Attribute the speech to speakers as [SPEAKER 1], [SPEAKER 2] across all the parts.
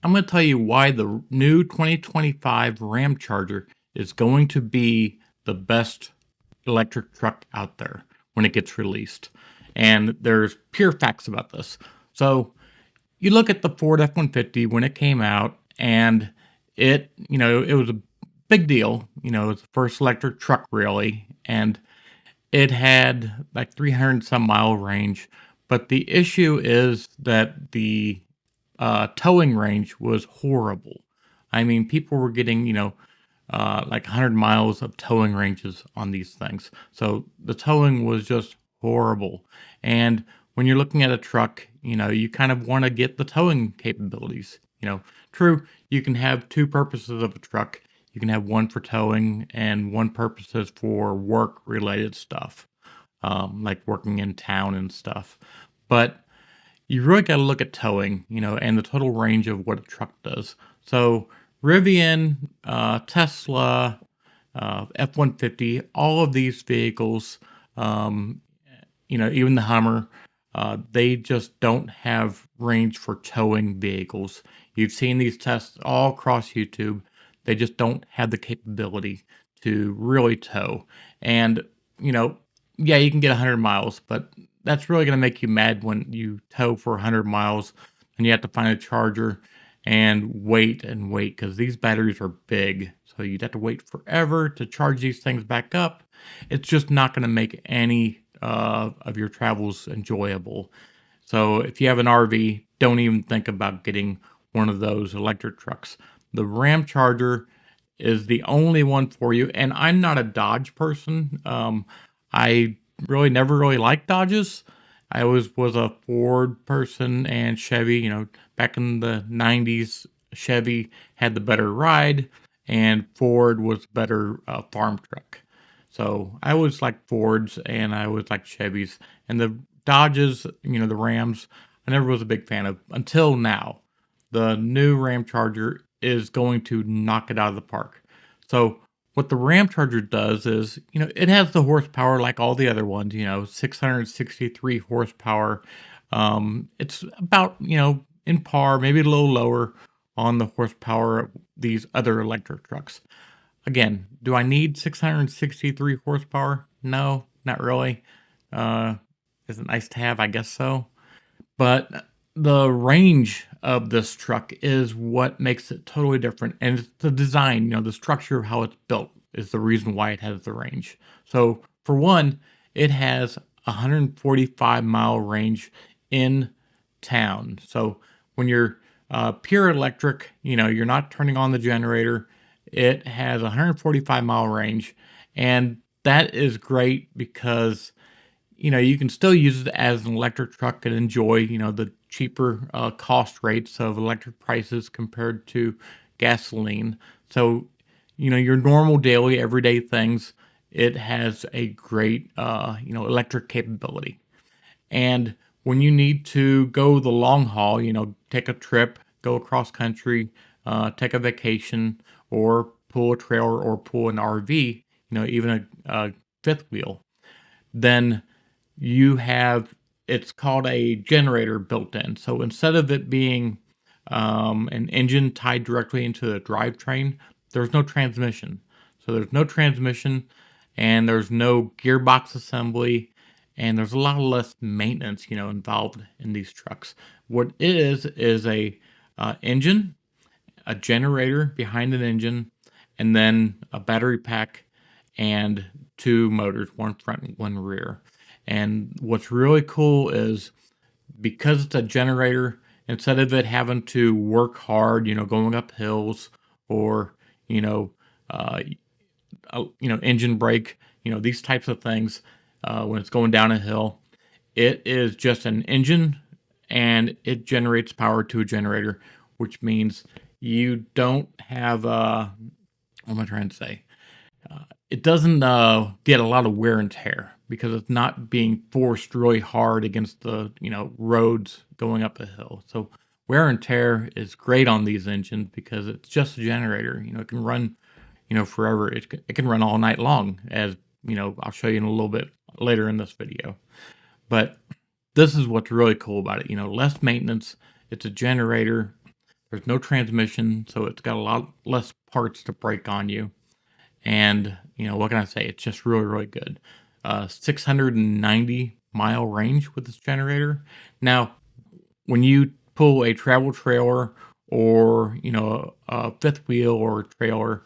[SPEAKER 1] I'm going to tell you why the new 2025 Ramcharger is going to be the best electric truck out there when it gets released. And there's pure facts about this. So you look at the Ford F-150 when it came out, and it was a big deal. It was the first electric truck really, and it had like 300 some mile range. But the issue is that the towing range was horrible. I mean, people were getting, like 100 miles of towing ranges on these things. So the towing was just horrible. And when you're looking at a truck, you kind of want to get the towing capabilities. True, you can have two purposes of a truck. You can have one for towing and one purposes for work related stuff, like working in town and stuff. But you really got to look at towing, and the total range of what a truck does. So Rivian, Tesla, F-150, all of these vehicles, um, even the Hummer, they just don't have range for towing vehicles. You've seen these tests all across YouTube. They just don't have the capability to really tow. And, you know, yeah, you can get 100 miles, but that's really going to make you mad when you tow for 100 miles and you have to find a charger and wait because these batteries are big. So you'd have to wait forever to charge these things back up. It's just not going to make any of your travels enjoyable. So if you have an RV, don't even think about getting one of those electric trucks. The Ramcharger is the only one for you. And I'm not a Dodge person. I really never really liked Dodges. I was a Ford person and Chevy. Back in the 90s, Chevy had the better ride, and Ford was better farm truck. So I always liked Fords and I always liked Chevys. And the Dodges, the Rams, I never was a big fan of until now. The new Ramcharger is going to knock it out of the park. So what the Ramcharger does is, it has the horsepower like all the other ones, 663 horsepower. It's about, in par, maybe a little lower on the horsepower of these other electric trucks. Again, do I need 663 horsepower? No, not really. Uh, is it nice to have? I guess so. But the range of this truck is what makes it totally different. And it's the design, the structure of how it's built is the reason why it has the range. So, for one, it has a 145-mile range in town. So, when you're pure electric, you're not turning on the generator, it has a 145-mile range. And that is great because you can still use it as an electric truck and enjoy, the cheaper cost rates of electric prices compared to gasoline. So, your normal daily everyday things, it has a great, electric capability. And when you need to go the long haul, take a trip, go across country, take a vacation, or pull a trailer or pull an RV, even a fifth wheel, then you have it's called a generator built in. So instead of it being an engine tied directly into the drivetrain, there's no transmission. So there's no transmission and there's no gearbox assembly and there's a lot less maintenance, involved in these trucks. What it is a engine, a generator behind an engine, and then a battery pack and two motors, one front, one rear. And what's really cool is because it's a generator, instead of it having to work hard, going up hills or, you know, uh, engine brake, these types of things, when it's going down a hill, it is just an engine and it generates power to a generator, which means you don't have, what am I trying to say? It doesn't get a lot of wear and tear because it's not being forced really hard against the roads going up a hill. So wear and tear is great on these engines because it's just a generator. It can run forever. It can run all night long, as I'll show you in a little bit later in this video. But this is what's really cool about it. Less maintenance. It's a generator. There's no transmission, so it's got a lot less parts to break on you. And, what can I say? It's just really, really good. 690-mile range with this generator. Now, when you pull a travel trailer or, a fifth wheel or trailer,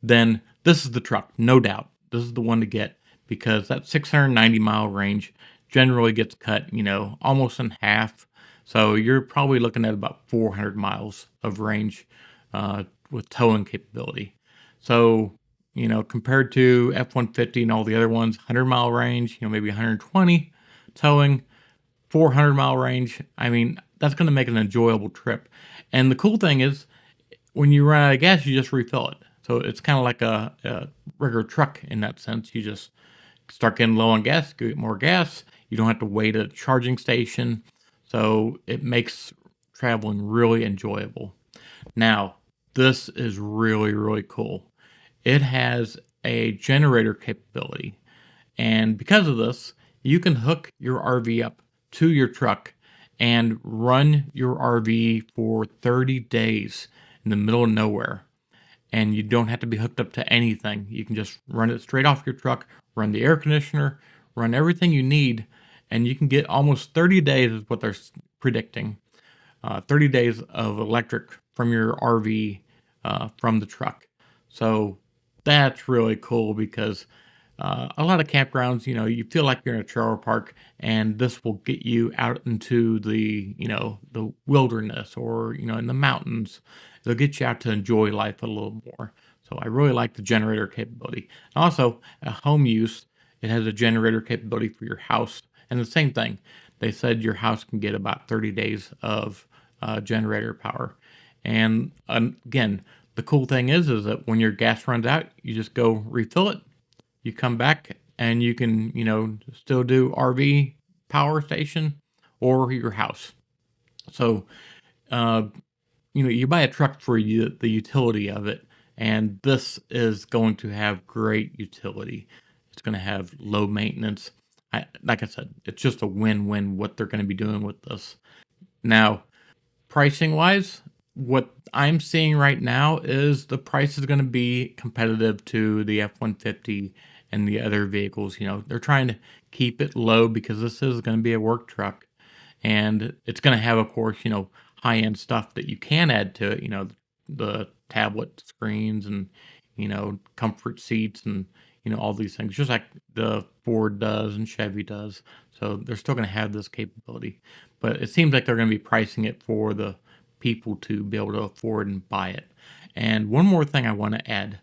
[SPEAKER 1] then this is the truck, no doubt. This is the one to get because that 690-mile range generally gets cut, almost in half. So you're probably looking at about 400 miles of range with towing capability. So, compared to F-150 and all the other ones, 100-mile range, maybe 120 towing, 400-mile range. I mean, that's going to make an enjoyable trip. And the cool thing is, when you run out of gas, you just refill it. So it's kind of like a regular truck in that sense. You just start getting low on gas, get more gas. You don't have to wait at a charging station. So it makes traveling really enjoyable. Now, this is really, really cool. It has a generator capability. And because of this, you can hook your RV up to your truck and run your RV for 30 days in the middle of nowhere. And you don't have to be hooked up to anything. You can just run it straight off your truck, run the air conditioner, run everything you need, and you can get almost 30 days is what they're predicting. 30 days of electric from your RV from the truck. So that's really cool because a lot of campgrounds, you feel like you're in a trailer park, and this will get you out into the, the wilderness or, in the mountains. It'll get you out to enjoy life a little more. So I really like the generator capability. Also, at home use, it has a generator capability for your house. And the same thing, they said your house can get about 30 days of generator power. And again, the cool thing is that when your gas runs out, you just go refill it. You come back and you can, still do RV power station or your house. So, you buy a truck for the utility of it, and this is going to have great utility. It's going to have low maintenance. Like I said, it's just a win-win what they're going to be doing with this. Now, pricing wise, what I'm seeing right now is the price is going to be competitive to the F-150 and the other vehicles. They're trying to keep it low because this is going to be a work truck, and it's going to have, of course, high-end stuff that you can add to it. The tablet screens and comfort seats and all these things, just like the Ford does and Chevy does. So they're still going to have this capability, but it seems like they're going to be pricing it for the people to be able to afford and buy it. And one more thing I want to add.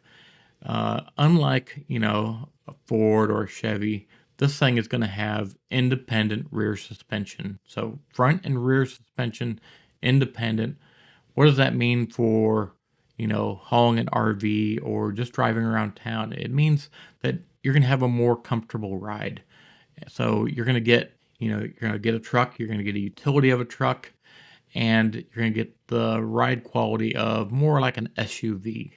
[SPEAKER 1] Unlike, a Ford or a Chevy, this thing is going to have independent rear suspension. So front and rear suspension, independent. What does that mean for, hauling an RV or just driving around town? It means that you're going to have a more comfortable ride. So you're going to get, you're going to get a truck, you're going to get a utility of a truck, and you're going to get the ride quality of more like an SUV.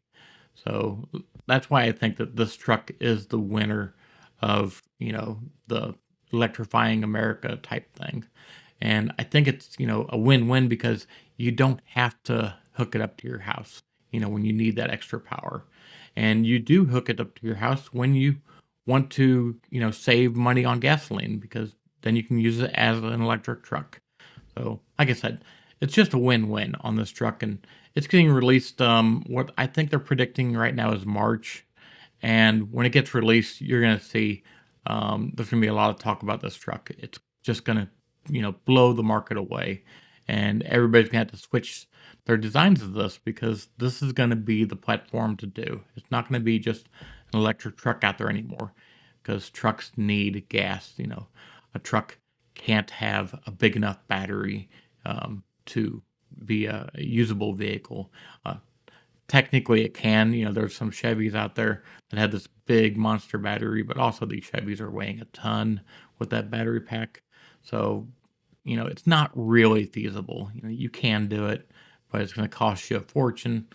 [SPEAKER 1] So that's why I think that this truck is the winner of, the electrifying America type thing. And I think it's, a win-win because you don't have to hook it up to your house, when you need that extra power. And you do hook it up to your house when you want to, save money on gasoline, because then you can use it as an electric truck. So, like I said, it's just a win-win on this truck, and it's getting released. What I think they're predicting right now is March, and when it gets released, you're gonna see there's gonna be a lot of talk about this truck. It's just gonna, blow the market away, and everybody's gonna have to switch their designs of this because this is gonna be the platform to do. It's not gonna be just an electric truck out there anymore, because trucks need gas. A truck can't have a big enough battery to be a usable vehicle. Technically, it can. There's some Chevys out there that have this big monster battery, but also these Chevys are weighing a ton with that battery pack. So, it's not really feasible. You can do it, but it's going to cost you a fortune.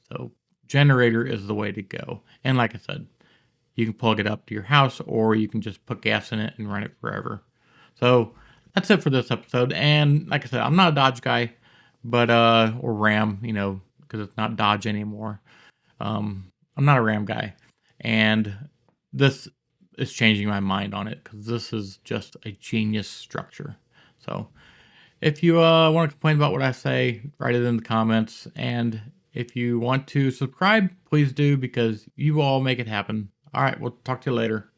[SPEAKER 1] So, generator is the way to go. And like I said, you can plug it up to your house, or you can just put gas in it and run it forever. So that's it for this episode. And like I said, I'm not a Dodge guy, but or Ram, because it's not Dodge anymore. I'm not a Ram guy, and this is changing my mind on it because this is just a genius structure. So if you want to complain about what I say, write it in the comments. And if you want to subscribe, please do, because you all make it happen. All right, we'll talk to you later.